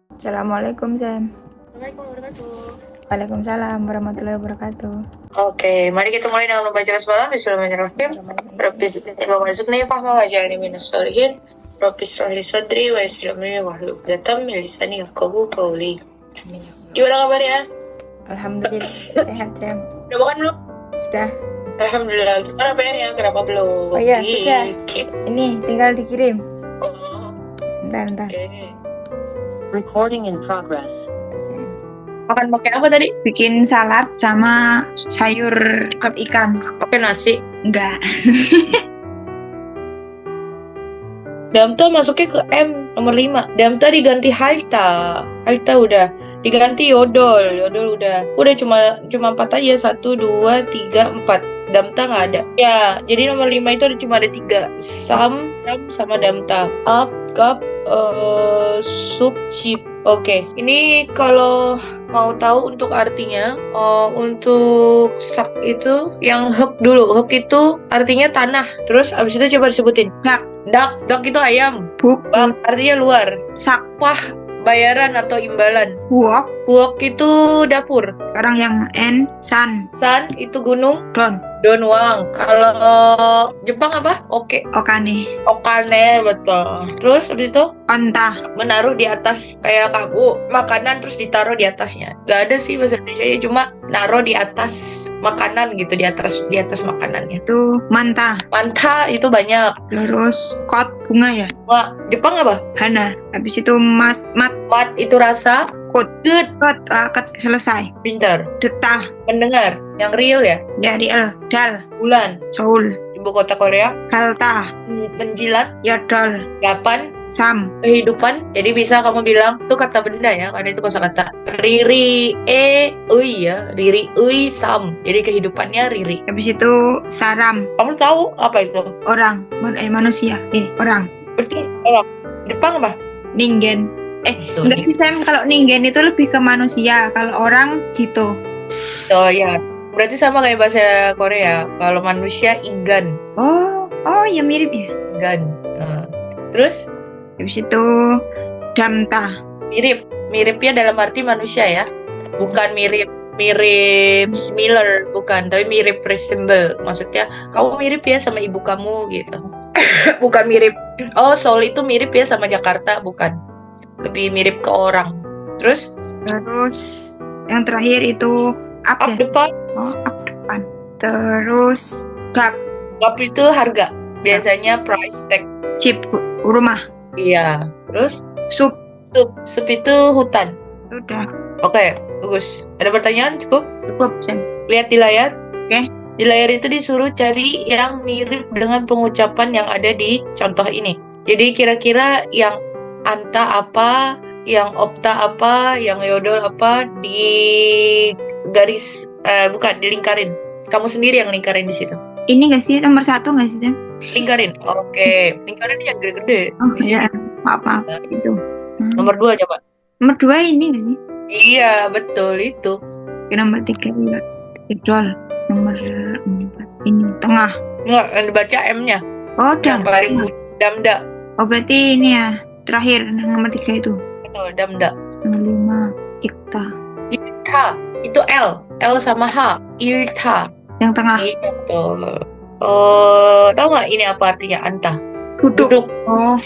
Assalamualaikum, Sam. Assalamualaikum warahmatullahi wabarakatuh. Waalaikumsalam warahmatullahi wabarakatuh. Oke, mari kita mulai dengan membaca basmalah. Bismillahirrahmanirrahim. Rabbi zidni ilma warzuqni fahma waj'alni minas sholihin. Rabbi shrah li sadri wa yassir li amri wahlul 'uqdatam min lisani yafqahu qawli. Gimana kabarnya? Alhamdulillah sehat, Sam. Udah makan belum? Sudah. Alhamdulillah. Gimana PR-nya? Kenapa belum? Oh iya, sudah. Ini tinggal dikirim. Oh, Bentar. oke. Recording in progress. Makan pakai apa tadi? Bikin salad sama sayur kep ikan. Pakai nasi. Enggak. Damta masuknya ke M nomor 5. Damta diganti Haita. Haita udah. Diganti Yodol. Yodol udah. Udah cuma 4 aja. 1, 2, 3, 4. Damta nggak ada. Ya, jadi nomor 5 itu cuma ada 3. Sam, Ram, sama Damta. Up, Cup, Sup, Chip. Oke. Ini kalau mau tahu untuk artinya, untuk sak itu yang hek dulu. Hek itu artinya tanah. Terus abis itu coba disebutin. Dak itu ayam. Buk, Bak artinya luar. sak, Wah, bayaran atau imbalan. wok. Wok itu dapur. Sekarang yang N, san, San itu gunung. don, Donwang. Kalau Jepang apa? Oke. okane, Okane, betul. Terus habis itu onta, menaruh di atas, kayak kamu makanan terus ditaruh di atasnya. Gak ada sih bahasa Indonesia, cuma naruh di atas makanan gitu, di atas makanannya. itu manta. Manta itu banyak. Terus kot, bunga ya. Wah, Jepang apa? Hana. Habis itu mat, Mat itu rasa. Kut. Good. kot, selesai. Pintar. Detah, Mendengar. Yang real ya. dari el, dal, Bulan. Seoul, Ibu kota Korea. halta, Menjilat. yodol, 8. sam, Kehidupan. Jadi bisa kamu bilang itu kata benda ya, karena itu kosakata. Riri ui ya, riri ui sam. Jadi kehidupannya riri. habis itu saram, Kamu tahu apa itu? orang, manusia, orang, Berarti orang Jepang apa? ningen. Tuh, Enggak sih, Sam, kalau ningen itu lebih ke manusia, kalau orang gitu. Oh ya, berarti sama kayak bahasa Korea. Kalau manusia inggan, Oh ya, mirip ya. inggan. Terus Habis itu damta, miripnya dalam arti manusia ya, bukan mirip similar, bukan, tapi mirip resemble. Maksudnya kamu mirip ya sama ibu kamu gitu. Bukan mirip. Oh, Seoul itu mirip ya sama Jakarta, bukan. Lebih mirip ke orang. Terus yang terakhir itu up up ya. depan. Oh, up depan. Terus gap, Up itu harga. Biasanya price tag. chip, rumah, Iya. Terus sup. Sup itu hutan. Udah, Oke, bagus. Ada pertanyaan? Cukup? cukup, Sam. Lihat di layar. Oke. Di layar itu disuruh cari yang mirip dengan pengucapan yang ada di contoh ini. Jadi kira-kira yang anta apa, yang opta apa, yang yodol apa, di garis, bukan, dilingkarin. Kamu sendiri yang lingkarin di situ. Ini nggak sih nomor 1 nggak sih, Sam? Lingkarin. Oke, lingkarin yang gede-gede. Oh Di sini. ya, maaf itu. Nomor 2 coba. Nomor 2 ini nggak sih? Iya, betul itu. Nomor 3 ya, idol. Nomor 4 ini tengah. Enggak, yang dibaca M-nya. Oh, Yang udah. paling damda. Oh, berarti ini ya terakhir nomor 3 itu. Betul, damda. Nomor 5 ikta. Ilta, itu L. L sama H. Ilta. Yang tengah Iya, betul. Tahu nggak ini apa artinya anta? duduk. Oh,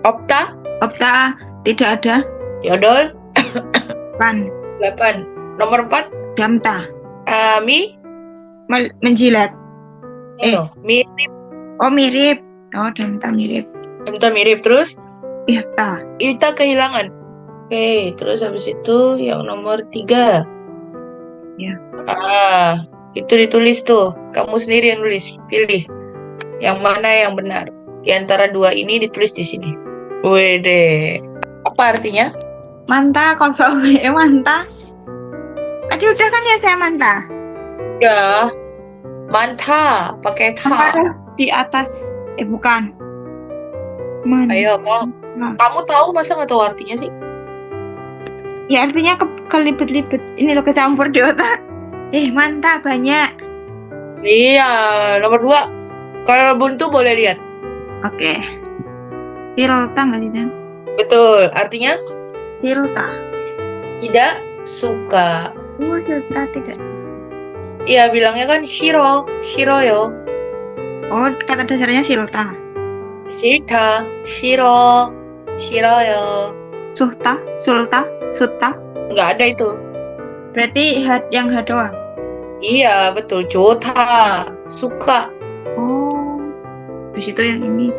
Opta, opta tidak ada. yodol, Pan, 8. Nomor 4, damta, menjilat. mirip. Oh, mirip. Oh, damta mirip. Damta mirip. Terus, Irta. ilta kehilangan. Oke, terus habis itu yang nomor 3. Ya. Itu ditulis tuh. Kamu sendiri yang nulis. Pilih yang mana yang benar. Di antara 2 ini ditulis di sini. Wede. Apa artinya? Manta kosong. Manta. Tadi udah kan ya saya manta. Ya. Manta, pakai ta. Di atas. Bukan. Manta. Ayo, Bang. Kamu tahu masa nggak tahu artinya sih? Ya artinya kelibet-libet. Ini lo kecampur di otak. Manta banyak. Iya, nomor 2. Kalau buntu boleh lihat. Oke. Silta nggak sih, San? Betul. Artinya Silta. tidak suka. Silta tidak. Iya, bilangnya kan shiro. Shiroyo. Oh, kata dasarnya silta. Shita. Shiro. Shiroyo. Suhta, sulta, sutta. Nggak ada itu. Berarti yang H doang. Iya, betul. Jota. Suka. Oh, habis itu yang ini.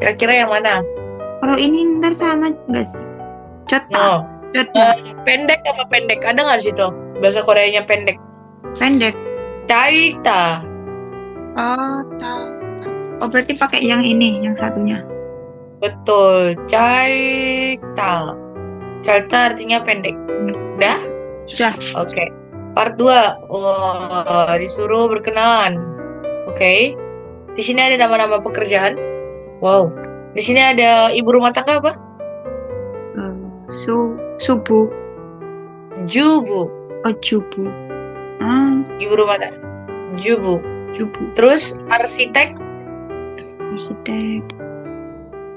Kira-kira yang mana? Kalau ini ntar sama nggak sih? Jota, No. jota, Pendek apa pendek? Ada nggak di situ? Bahasa Koreanya pendek. pendek. Caita. Oh, tahu. Oh, berarti pakai yang ini, yang satunya. Betul. Caita. Caita artinya pendek. Udah? Sudah. Oke. Part 2. Wah, disuruh berkenalan. Oke. Di sini ada nama-nama pekerjaan. Wow. Di sini ada ibu rumah tangga apa? Subuh. Jubu. Oh, jubu. Ah, Ibu rumah tangga. Jubu. jubu. Terus arsitek. Arsitek.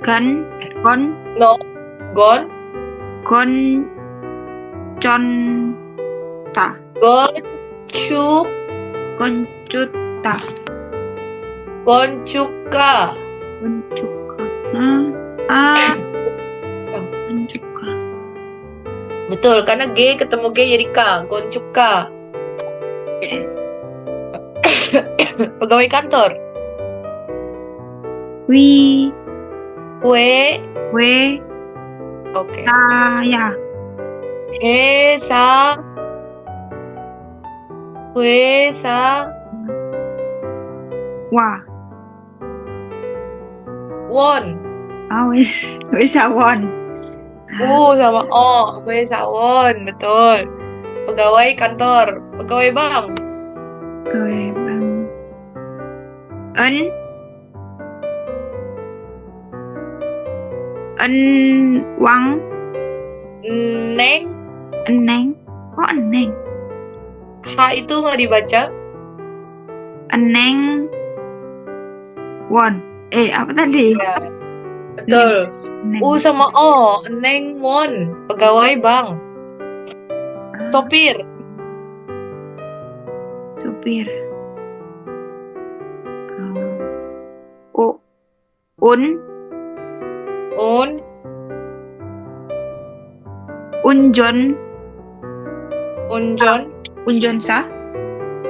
Gon, No. Gon. conta, Goncuk. koncuta, Goncuka. koncuka. Koncuka. Betul, karena G ketemu G jadi K. Goncuka. Oke. Pegawai kantor. We, Kue. Oke. saya, Esa. Kue sa. wa. Won. Wis awon. Sama O. Kue sawon. Betul. Pegawai kantor. Pegawai bank. Kowe bang. Wang, Neng. eneng. Oh, eneng. H itu nggak dibaca. Eneng. Won. Apa tadi? Ya. Betul. Eneng. U sama O. Neng Won. Pegawai bank. Sopir. Supir. Un, unjon, unjonsa,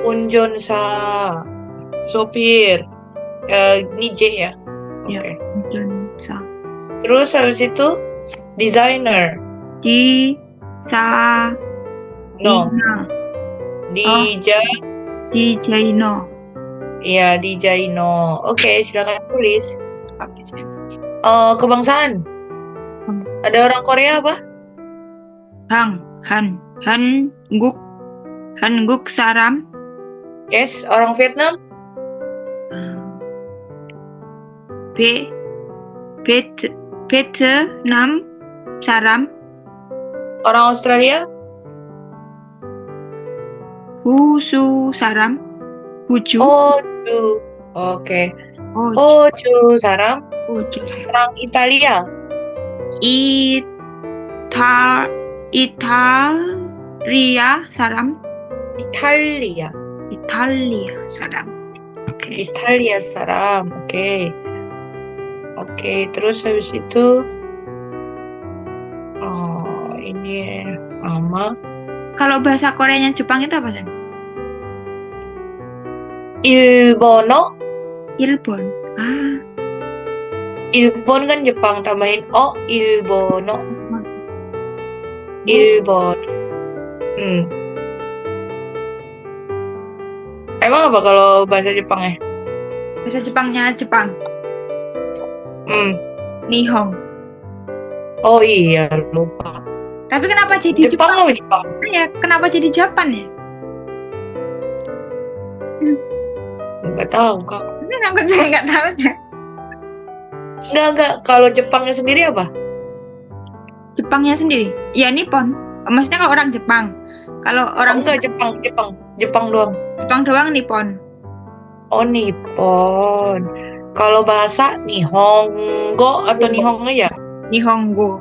Unjonsa. Sopir. Ini J ya. Ya. Oke. unjonsa. Terus habis itu designer. No. Dijaino. Iya, Dijaino. Oke, silakan tulis. Kebangsaan. Ada orang Korea apa? Hanguk saram. Yes, orang Vietnam. Vietnam saram. Orang Australia. Husu saram. Huju. Oju. Oke. Oh, Oju saram. Huju. Orang Italia. Italia saram. Italia. Italia saram. Oke. Italia saram. Oke. Oke, terus habis itu ini ama. Kalau bahasa Koreanya Jepang itu apa, San? Ilbono. Ilbon. Ilbon kan Jepang, tambahin O. Ilbono. Ilbon. Emang apa kalau bahasa Jepangnya? Bahasa Jepangnya Jepang. Nihong. Oh iya, lupa. Tapi kenapa jadi Jepang apa Jepang? Ya, kenapa jadi Japan ya? Nggak tahu, Kak. Kenapa saya nggak tahu ya? Nggak. Kalau Jepangnya sendiri apa? Jepangnya sendiri? Ya Nippon. Maksudnya kalau orang Jepang. Kalau orang Jepang doang. Jepang doang Nippon. Oh, Nippon. Kalau bahasa Nihongo atau Nihong aja? Nihongo.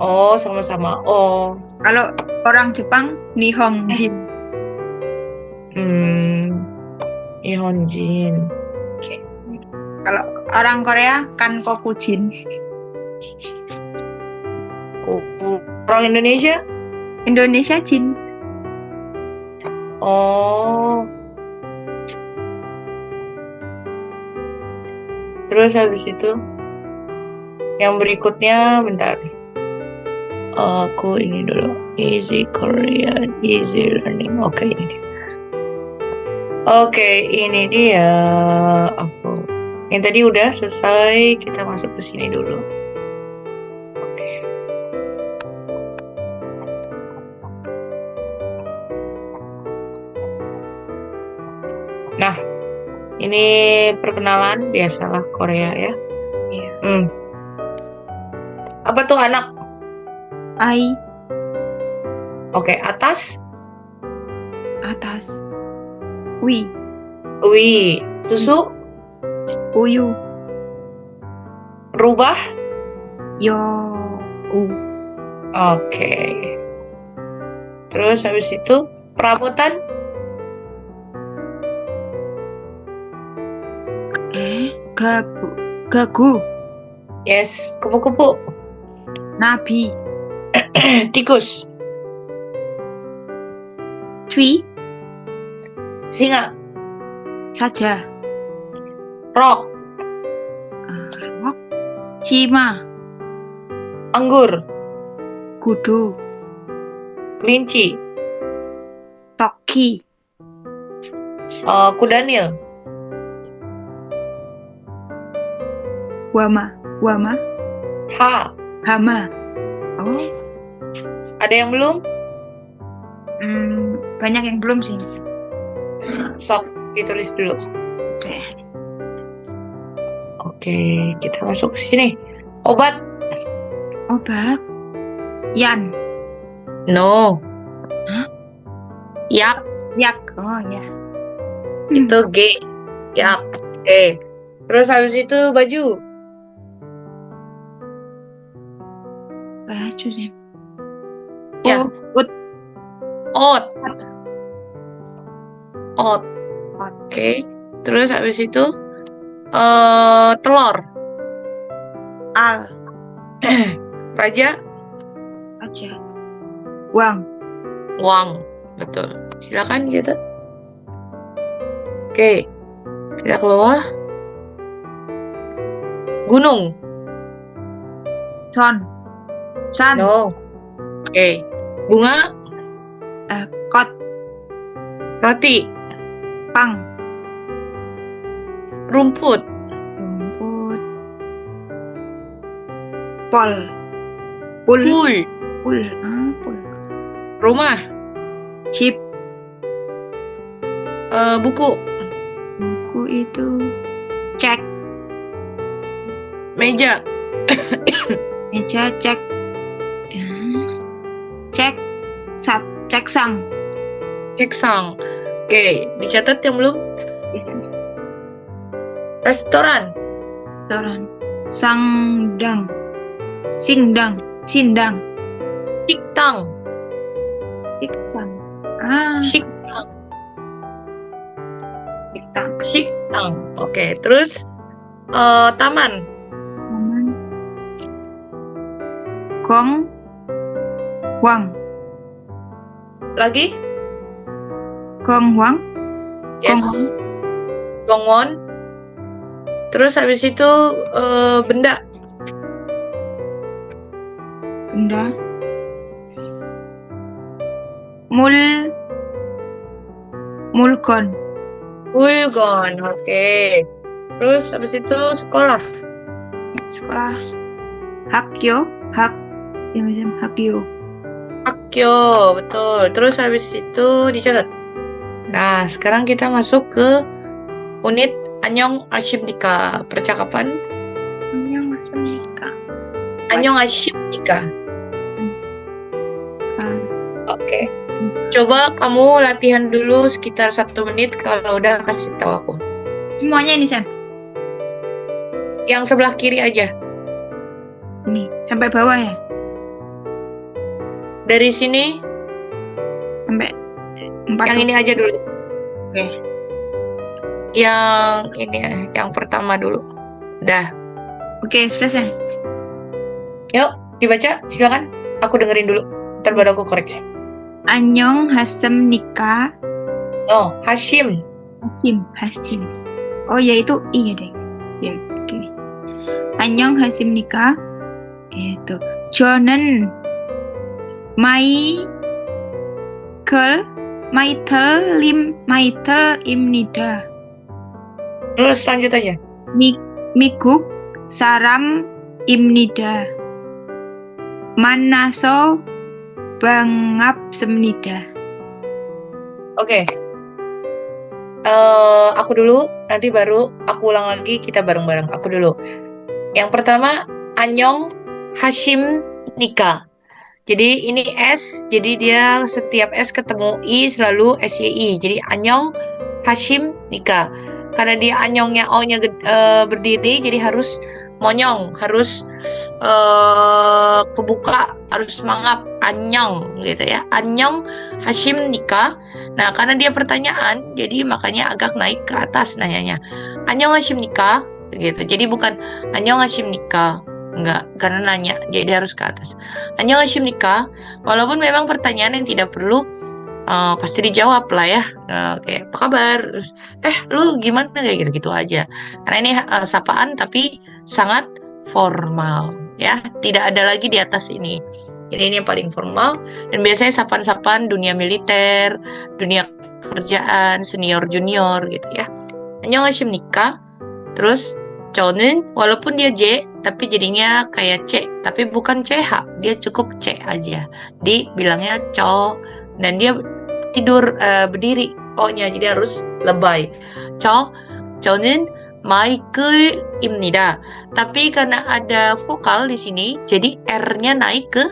Oh, sama-sama. Oh, Kalau orang Jepang, Nihonjin. Nihonjin. Oke. Kalau orang Korea, Kankokujin. Orang Indonesia? Indonesia Jin. Oh. Terus habis itu yang berikutnya, bentar. Aku ini dulu. Easy Korean, easy learning. Oke, ini dia. Oke, ini dia. Aku. Yang tadi udah selesai, kita masuk ke sini dulu. Oke. Nah, ini perkenalan, biasalah Korea ya. Iya. Apa tuh anak? Ai, Oke, atas. atas. Wi, Wi. Susu. uyu, Rubah. yo, u. Oke. Terus habis itu perabotan. Gabu, gagu, Yes, kupu-kupu. nabi, Tikus. twi, Singa. saja. Rock. Rok, cima, Anggur. kudu, Kelinci. toki, Kudanil. wama, wama, H. hama. Oh, Ada yang belum? banyak yang belum sih. Sok, ditulis dulu. Oke. Oke, kita masuk ke sini. Obat. Obat, yan, No. Hah? Yak. yak. Oh ya. Itu G. Yak. Oke. Terus habis itu baju. Baju sih. Ya. Ut, Ot. Ot. Ot. Oke. Terus habis itu telur. al, Raja. aja. Wang, Wang. Betul. Silakan dicatat. Oke. Kita ke bawah. Gunung. son, san, No. Oke. Bunga. kot, Roti. pang, Rumput. rumput, pol, pul, Full. pul, pul, Rumah. chip, Buku. buku itu, cek, Meja. meja, cek, cek, cek sang, Keksang. Oke. Dicatat yang belum? Restoran. restoran, sangdang, sindang, sindang, Siktang. siktang, Siktang. siktang, Siktang. Oke. Terus taman. taman, gong, wang, Lagi? gong, wang, Yes. Gongwon. Terus habis itu benda. benda, mulgon, Ulgon. Oke. Terus habis itu sekolah. sekolah, hakyo, hakyo, Akyo. Betul. Terus habis itu dicatat. Nah, sekarang kita masuk ke unit Anyong Ashimnika. Percakapan. annyeonghaseyo. Anyong Ashimnika. Oke. Coba kamu latihan dulu sekitar 1 menit. Kalau udah kasih tahu aku. Semuanya ini, Sam. Yang sebelah kiri aja. Ini, sampai bawah ya? Dari sini, Sampai 4. yang ini aja dulu. Oke. Yang ini ya, yang pertama dulu. Dah. Oke, sudah, Sam. Yuk, dibaca. Silakan. Aku dengerin dulu. Ntar baru aku koreksi. Annyeong hasemnika. Oh, Hashim. Hasim. Oh ya, itu iya deh. Ya, oke. Annyeong hasemnika. Itu. 저는 마이클입니다. Terus lanjut aja. 미국 사람입니다. 만나서 반갑습니다. Oke. Aku dulu, nanti baru aku ulang lagi, kita bareng-bareng. Aku dulu. Yang pertama, Annyeong Hashim Nika. Jadi ini S, jadi dia setiap S ketemu I selalu SYI. Jadi Annyeong Hashim Nika. Karena dia Annyeongnya O-nya berdiri, jadi harus monyong, harus kebuka, harus semangat. Annyeong gitu ya. Annyeong Hashim Nika. Nah, karena dia pertanyaan, jadi makanya agak naik ke atas nanyanya. Annyeong Hashim Nika gitu. Jadi bukan Annyeong Hashim Nika. Enggak, karena nanya, jadi harus ke atas. Annyeong Hashim Nika. Walaupun memang pertanyaan yang tidak perlu pasti dijawab lah ya. Kayak apa kabar? Terus, lu gimana, kayak gitu-gitu aja. Karena ini sapaan tapi sangat formal ya. Tidak ada lagi di atas ini. Jadi ini yang paling formal, dan biasanya sapaan-sapaan dunia militer, dunia kerjaan, senior junior gitu ya. Annyeong Nika. Terus 저는 walaupun dia J tapi jadinya kayak C, tapi bukan CH, dia cukup C aja. Dibilangnya co, dan dia tidur berdiri O-nya, jadi harus lebay. 저는 마이클입니다. Tapi karena ada vokal di sini, jadi R-nya naik ke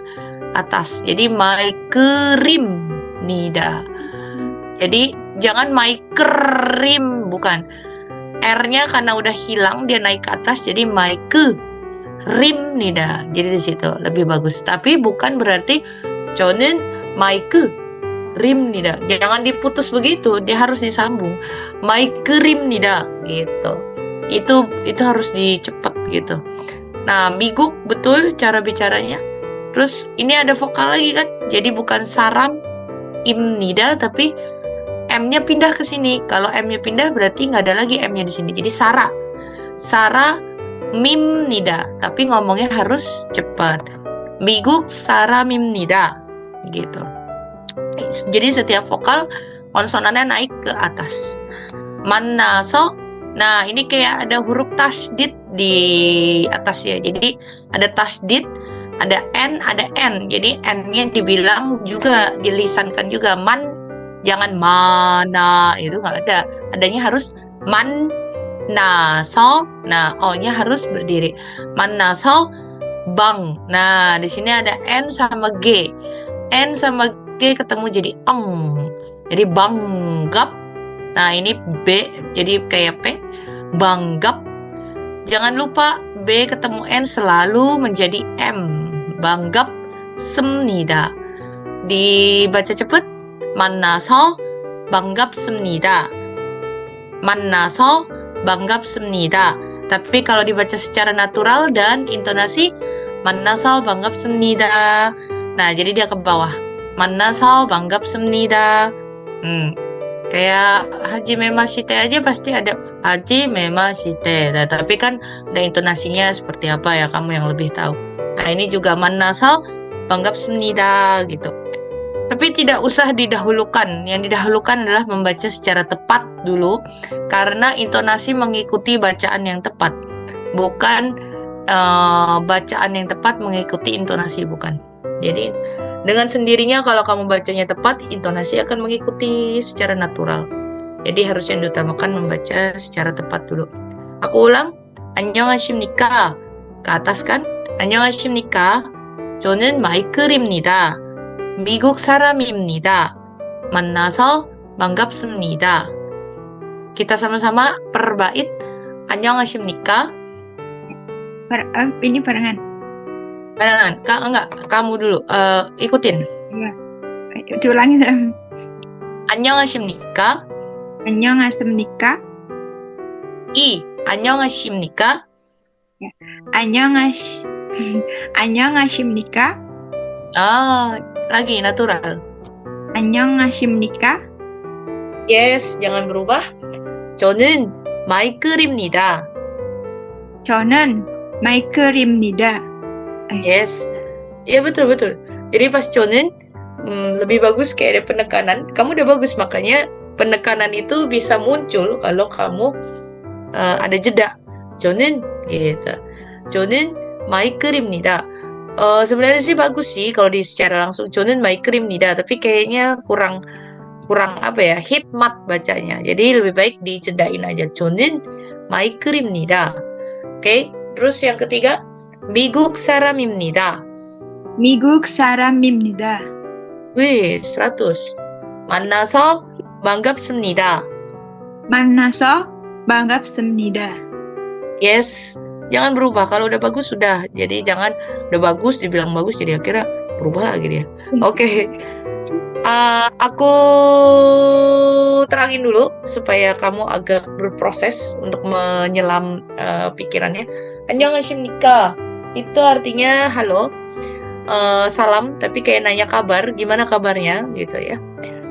atas. Jadi 마이클입니다. Jadi jangan 마이클임, bukan. R-nya karena udah hilang, dia naik ke atas, jadi 마이클입니다. Jadi di situ lebih bagus. Tapi bukan berarti 저는 마이클입니다. Jangan diputus begitu, dia harus disambung. 마이클입니다 gitu. Itu harus dicepat gitu. Nah, 미국 betul cara bicaranya. Terus ini ada vokal lagi kan. Jadi bukan saram입니다, tapi M-nya pindah ke sini. Kalau M-nya pindah berarti nggak ada lagi M-nya di sini. Jadi saram입니다. Tapi ngomongnya harus cepat. 미국 사람입니다. Gitu. Jadi setiap vokal konsonannya naik ke atas. 만나서. Nah, ini kayak ada huruf tasdid di atas ya. Jadi ada tasdid, ada N, ada N. Jadi N-nya dibilang juga, dilisankan juga. Jangan mana, itu nggak ada. Adanya harus 만나서. Nah, O-nya harus berdiri. 만나서 bang. Nah, di sini ada N sama G. N sama G ketemu jadi eng. Jadi banggap. Nah, ini B jadi kayak P. Banggap. Jangan lupa B ketemu N selalu menjadi M. banggap습니다. Dibaca cepat. 만나서 반갑습니다. 만나서 반갑습니다. Tapi kalau dibaca secara natural dan intonasi, 만나서 반갑습니다. Nah, jadi dia ke bawah. 만나서 반갑습니다. Kayak Haji Memashite aja pasti ada Haji Memashite. Nah, tapi kan ada intonasinya seperti apa ya, kamu yang lebih tahu. Nah, ini juga 만나서 반갑습니다 gitu. Tapi tidak usah didahulukan. Yang didahulukan adalah membaca secara tepat dulu, karena intonasi mengikuti bacaan yang tepat, bukan bacaan yang tepat mengikuti intonasi, bukan. Jadi dengan sendirinya kalau kamu bacanya tepat, intonasi akan mengikuti secara natural. Jadi harus yang diutamakan membaca secara tepat dulu. Aku ulang. 안녕하십니까. Ke atas kan. 안녕하십니까. 저는 마이클입니다. 미국 사람입니다. 만나서 반갑습니다. Kita sama-sama perbait. 안녕하십니까? Ini barengan. Barengan. Enggak, kamu dulu. Ikutin. Diulangi. 안녕하십니까? 안녕하십니까? 안녕하십니까? 안녕하십니까? Lagi natural. 안녕하십니까? Yes, jangan berubah. 저는 마이클입니다. 저는 마이클입니다. Yes. Ya betul. Jadi pas 저는 lebih bagus kayak ada penekanan. Kamu udah bagus, makanya penekanan itu bisa muncul kalau kamu ada jeda. 저는 gitu. 저는 마이클입니다. Sebenarnya sih bagus sih kalau di secara langsung 저는 마이클입니다. Tapi kayaknya kurang apa ya, hikmat bacanya. Jadi lebih baik dicedain aja. 저는 마이클입니다. Oke, terus yang ketiga, 미국 사람입니다. 미국 사람입니다. Wih, 100. 만나서 반갑습니다. 만나서 반갑습니다. Yes, jangan berubah. Kalau udah bagus sudah. Jadi jangan udah bagus dibilang bagus jadi akhirnya berubah lagi dia. Oke. Aku terangin dulu supaya kamu agak berproses untuk menyelam pikirannya. 안녕하십니까? Itu artinya halo. Salam, tapi kayak nanya kabar, gimana kabarnya gitu ya.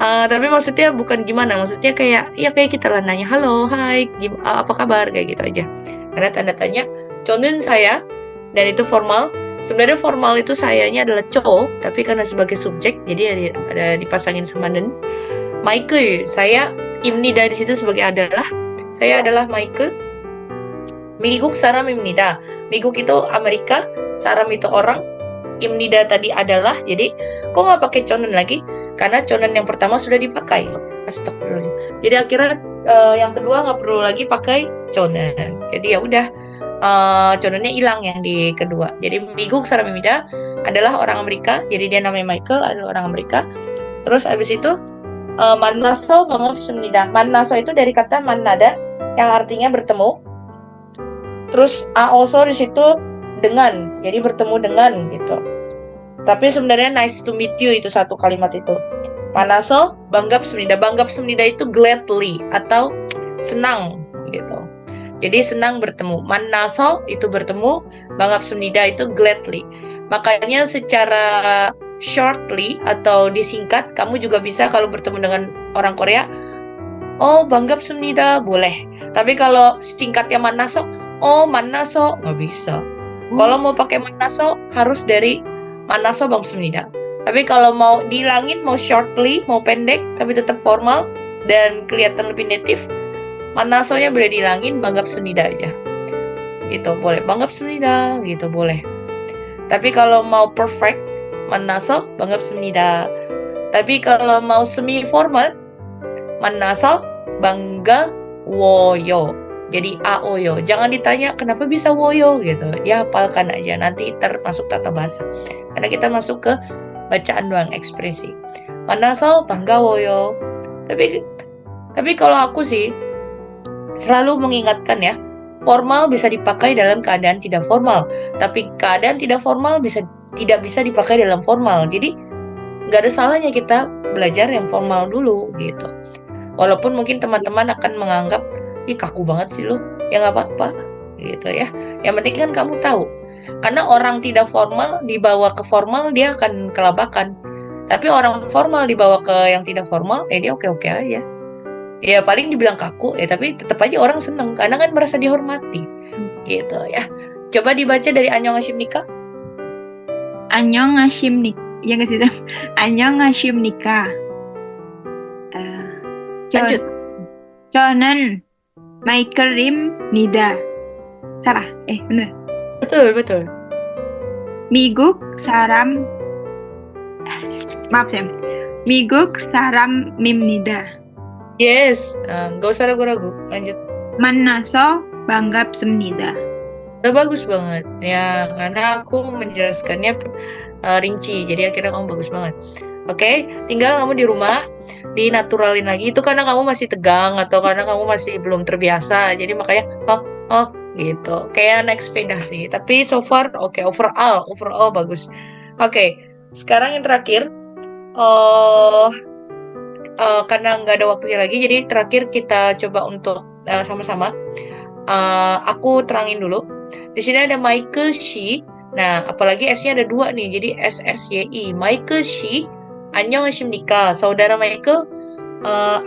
Tapi maksudnya bukan gimana, maksudnya kayak kita lah nanya halo, hai, apa kabar, kayak gitu aja. Karena tanda tanya, 저는 saya, dan itu formal. Sebenarnya formal itu sayanya adalah cowok, tapi karena sebagai subjek, jadi ada dipasangin sama nen. Michael, saya imnida di situ sebagai adalah. Saya adalah Michael. 미국 사람입니다. 미국 itu Amerika, 사람 itu orang. Imnida tadi adalah, jadi kok nggak pakai conen lagi? Karena conen yang pertama sudah dipakai. Astagfirullahaladzim. Jadi akhirnya yang kedua nggak perlu lagi pakai conen. Jadi ya udah, conennya hilang yang di kedua. Jadi 미국 사람입니다 adalah orang Amerika. Jadi dia namanya Michael, adalah orang Amerika. Terus abis itu 만나서 반갑습니다. 만나서 itu dari kata 만나다 yang artinya bertemu. Terus also di situ dengan, jadi bertemu dengan gitu. Tapi sebenarnya nice to meet you itu satu kalimat itu. 만나서 반갑습니다. 반갑습니다 itu gladly atau senang gitu. Jadi senang bertemu. 만나서 itu bertemu, 반갑습니다 itu gladly. Makanya secara shortly atau disingkat, kamu juga bisa kalau bertemu dengan orang Korea, 반갑습니다 boleh. Tapi kalau singkatnya 만나서, 만나서 nggak bisa. Kalau mau pakai 만나서 harus dari 만나서 반갑습니다. Tapi kalau mau dihilangin, mau shortly, mau pendek tapi tetap formal dan kelihatan lebih native, 만나서nya boleh dihilangin, 반갑습니다 aja. Gitu boleh, 반갑습니다 gitu boleh. Tapi kalau mau perfect, 만나서 반갑습니다. Tapi kalau mau semi formal, 만나서 반가워요. Jadi aoyo. Jangan ditanya kenapa bisa woyo gitu. Ya hafalkan aja, nanti termasuk tata bahasa. Karena kita masuk ke bacaan doang, ekspresi. 만나서 반가워요. Tapi kalau aku sih selalu mengingatkan ya, formal bisa dipakai dalam keadaan tidak formal. Tapi keadaan tidak formal tidak bisa dipakai dalam formal. Jadi nggak ada salahnya kita belajar yang formal dulu gitu. Walaupun mungkin teman-teman akan menganggap, ih kaku banget sih lo, ya nggak apa-apa gitu ya. Yang penting kan kamu tahu, karena orang tidak formal dibawa ke formal dia akan kelabakan. Tapi orang formal dibawa ke yang tidak formal, dia oke-oke aja. Ya paling dibilang kaku, tapi tetap aja orang seneng karena kan merasa dihormati gitu ya. Coba dibaca dari 안녕하십니까? 안녕하십니까? Ya nggak sih? 안녕하십니까? Lanjut. 저는 마이클입니다. Salah? Bener. Betul. 미국 사람, maaf Sam. 미국 사람입니다. Yes, nggak usah ragu-ragu. Lanjut. 만나서 반갑습니다. Udah bagus banget ya, karena aku menjelaskannya rinci, jadi akhirnya kamu bagus banget. Oke, tinggal kamu di rumah dinaturalin lagi. Itu karena kamu masih tegang atau karena kamu masih belum terbiasa. Jadi makanya oh gitu. Kayak naik sepeda sih. Tapi so far oke, overall bagus. Oke, sekarang yang terakhir eh karena nggak ada waktunya lagi, jadi terakhir kita coba untuk sama-sama. Aku terangin dulu. Di sini ada Michael Shi. Nah, apalagi S-nya ada 2 nih, jadi SSYI. Michael Shi, 안녕하십니까. Saudara Michael,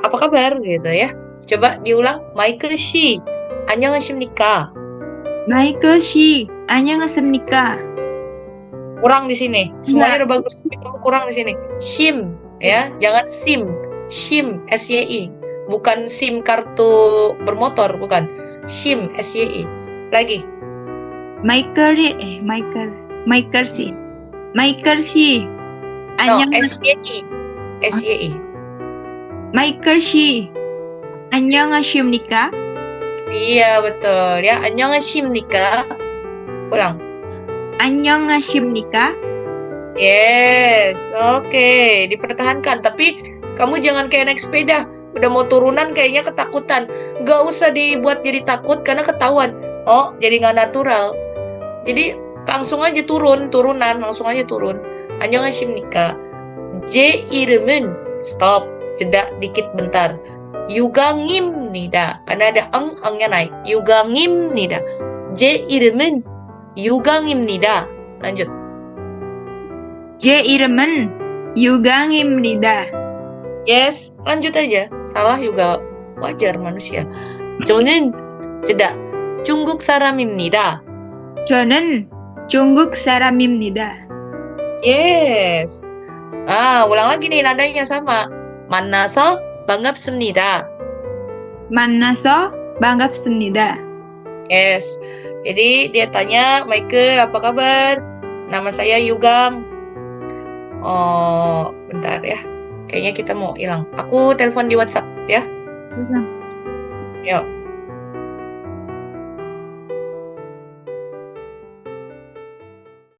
apa kabar gitu ya? Coba diulang. Michael Shi, 안녕하십니까. 마이클 씨, 안녕하십니까? Kurang di sini. Semuanya udah bagus, tapi kamu kurang di sini. Shim, ya, jangan sim. Shim, SYI. Bukan SIM kartu bermotor, bukan. Shim, SYI. Lagi. 마이클 씨, 마이클 씨, No, 안녕, SYI. SYI. 마이클 씨, 안녕하십니까? Iya, betul. Ya, 안녕하십니까. Ulang. 안녕하십니까? Yes, oke. Dipertahankan. Tapi kamu jangan kayak naik sepeda. Udah mau turunan kayaknya ketakutan. Gak usah dibuat jadi takut karena ketahuan. Oh, jadi nggak natural. Jadi langsung aja turunan. Langsung aja turun. 안녕하십니까. 제 이름은 stop. Jeda dikit bentar. 유강입니다. Karena ada angnya naik. 유강입니다. 제 이름은 유강입니다. lanjut. 제 이름은 유강입니다. Yes, lanjut aja. Salah juga wajar manusia. 저는 jeda. 중국 사람입니다. 저는 중국 사람입니다. Yes. Ulang lagi nih nadanya sama. 만나서 반갑습니다. 만나서 반갑습니다. Yes. Jadi dia tanya, Michael, apa kabar? Nama saya Yugang. Oh, bentar ya. Kayaknya kita mau hilang. Aku telepon di WhatsApp ya. Yuk.